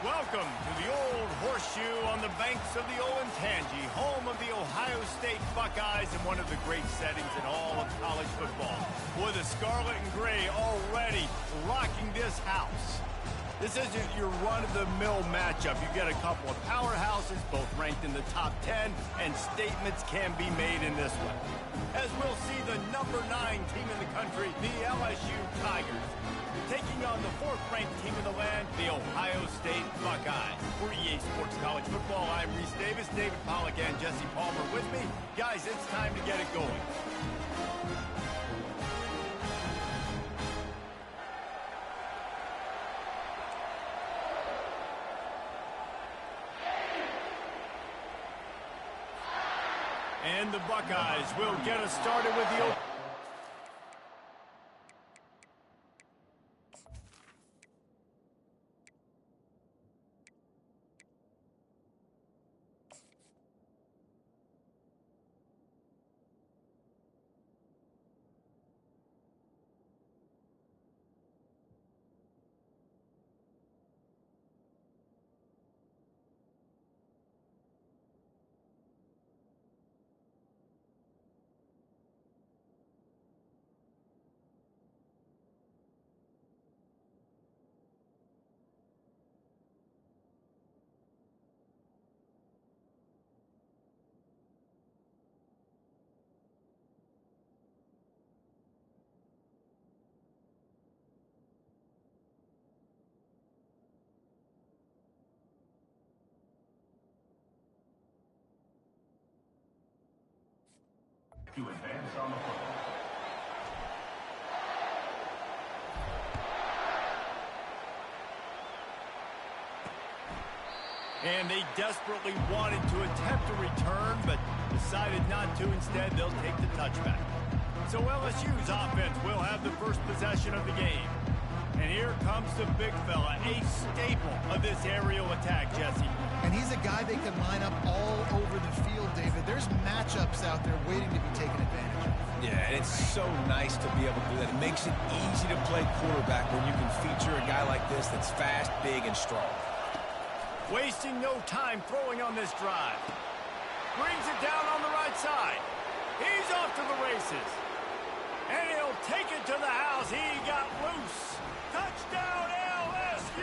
Welcome to the Old Horseshoe on the banks of the Olentangy, home of the Ohio State Buckeyes and one of the great settings in all of college football. Boy, the scarlet and gray already rocking this house. This isn't your run-of-the-mill matchup. You get a couple of powerhouses, both ranked in the top 10, and statements can be made in this one. As we'll see the number 9 team in the country, the LSU Tigers, taking on the 4th-ranked team in the land, the Ohio State Buckeyes. For EA Sports College Football, I'm Reese Davis, David Pollack, and Jesse Palmer with me. Guys, it's time to get it going. And the Buckeyes will get us started with the... To advance on the football. And they desperately wanted to attempt a return, but decided not to. Instead, they'll take the touchback. So LSU's offense will have the first possession of the game. And here comes the big fella, a staple of this aerial attack, Jesse. And he's a guy they can line up all over the field, David. There's matchups out there waiting to be taken advantage of. Yeah, and it's so nice to be able to do that. It makes it easy to play quarterback when you can feature a guy like this that's fast, big, and strong. Wasting no time throwing on this drive. Brings it down on the right side. He's off to the races. And he'll take it to the house. He got loose. Touchdown, LSU!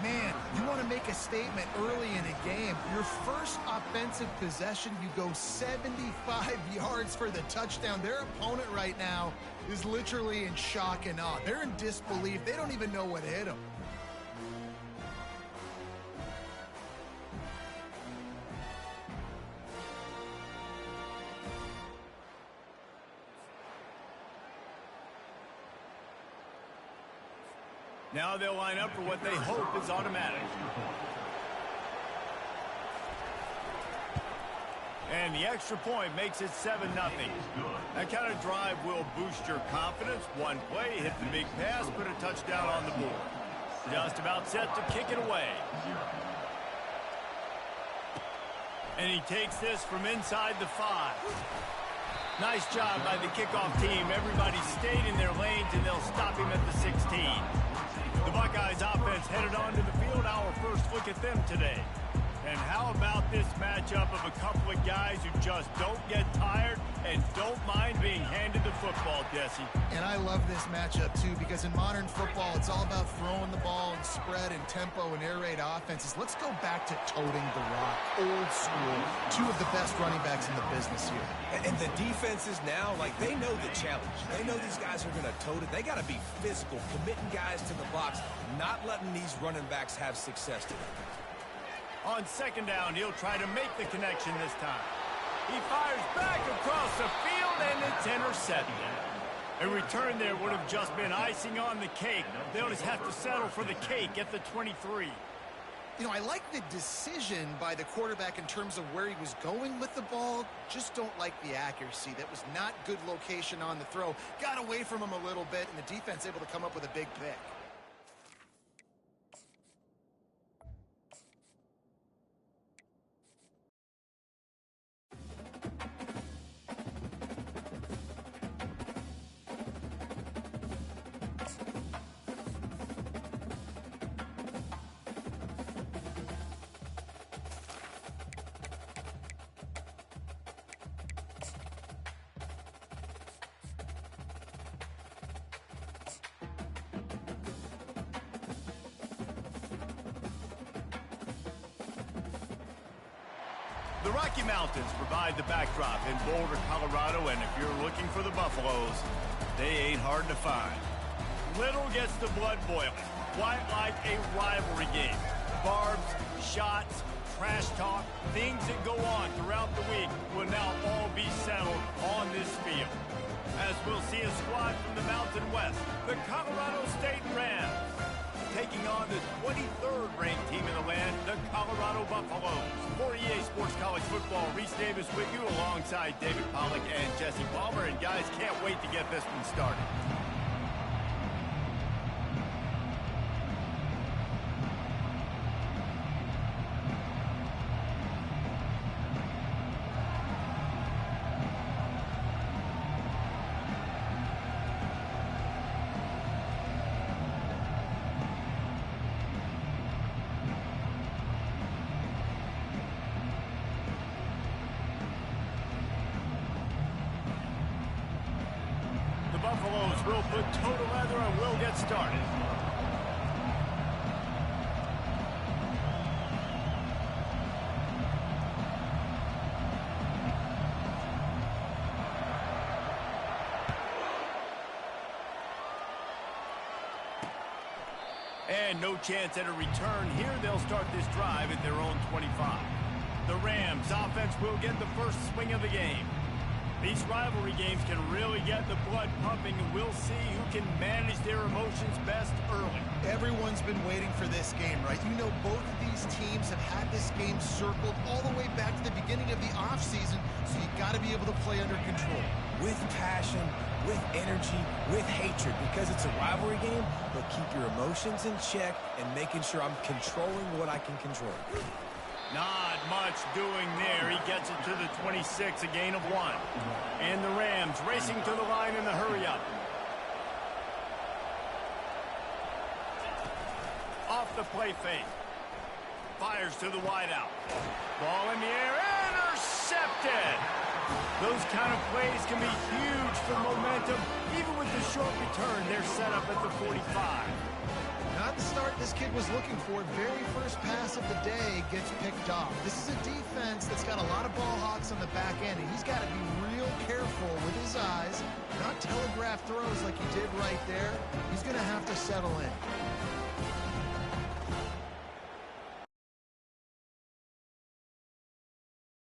Man, you want to make a statement early in a game. Your first offensive possession, you go 75 yards for the touchdown. Their opponent right now is literally in shock and awe. They're in disbelief. They don't even know what hit them. Now they'll line up for what they hope is automatic. And the extra point makes it 7-0. That kind of drive will boost your confidence. One play, hit the big pass, put a touchdown on the board. Just about set to kick it away. And he takes this from inside the 5. Nice job by the kickoff team. Everybody stayed in their lanes, and they'll stop him at the 16. The Buckeyes offense headed onto the field. Our first look at them today. And how about this matchup of a couple of guys who just don't get tired and don't mind being handed the football, Jesse? And I love this matchup, too, because in modern football, it's all about throwing the ball and spread and tempo and air raid offenses. Let's go back to toting the rock. Old school. Two of the best running backs in the business here. And the defenses now, like, they know the challenge. They know these guys are going to tote it. They got to be physical, committing guys to the box, not letting these running backs have success today. On second down, he'll try to make the connection this time. He fires back across the field, and it's intercepted. A return there would have just been icing on the cake. They'll just have to settle for the cake at the 23. You know, I like the decision by the quarterback in terms of where he was going with the ball. Just don't like the accuracy. That was not good location on the throw. Got away from him a little bit, and the defense able to come up with a big pick. The Rocky Mountains provide the backdrop in Boulder, Colorado, and if you're looking for the Buffaloes, they ain't hard to find. Little gets the blood boiling, quite like a rivalry game. Barbs, shots, trash talk, things that go on throughout the week will now all be settled on this field. As we'll see a squad from the Mountain West, the Colorado State Rams, taking on the 23rd ranked team in the land, the Colorado Buffaloes. For EA Sports College Football, Reese Davis with you alongside David Pollack and Jesse Palmer. And guys, can't wait to get this one started. Buffaloes will put toe to leather and will get started. And no chance at a return here. They'll start this drive at their own 25. The Rams offense will get the first swing of the game. These rivalry games can really get the blood pumping, and we'll see who can manage their emotions best early. Everyone's been waiting for this game, right? You know, both of these teams have had this game circled all the way back to the beginning of the offseason, so you got to be able to play under control. With passion, with energy, with hatred, because it's a rivalry game, but keep your emotions in check and making sure I'm controlling what I can control. Not much doing there. He gets it to the 26, a gain of 1. And the Rams racing to the line in the hurry-up. Off the play fake. Fires to the wideout. Ball in the air. Intercepted! Those kind of plays can be huge for momentum. Even with the short return, they're set up at the 45. Not the start this kid was looking for. Very first pass of the day gets picked off. This is a defense that's got a lot of ball hawks on the back end, and he's got to be real careful with his eyes, not telegraph throws like he did right there. He's going to have to settle in.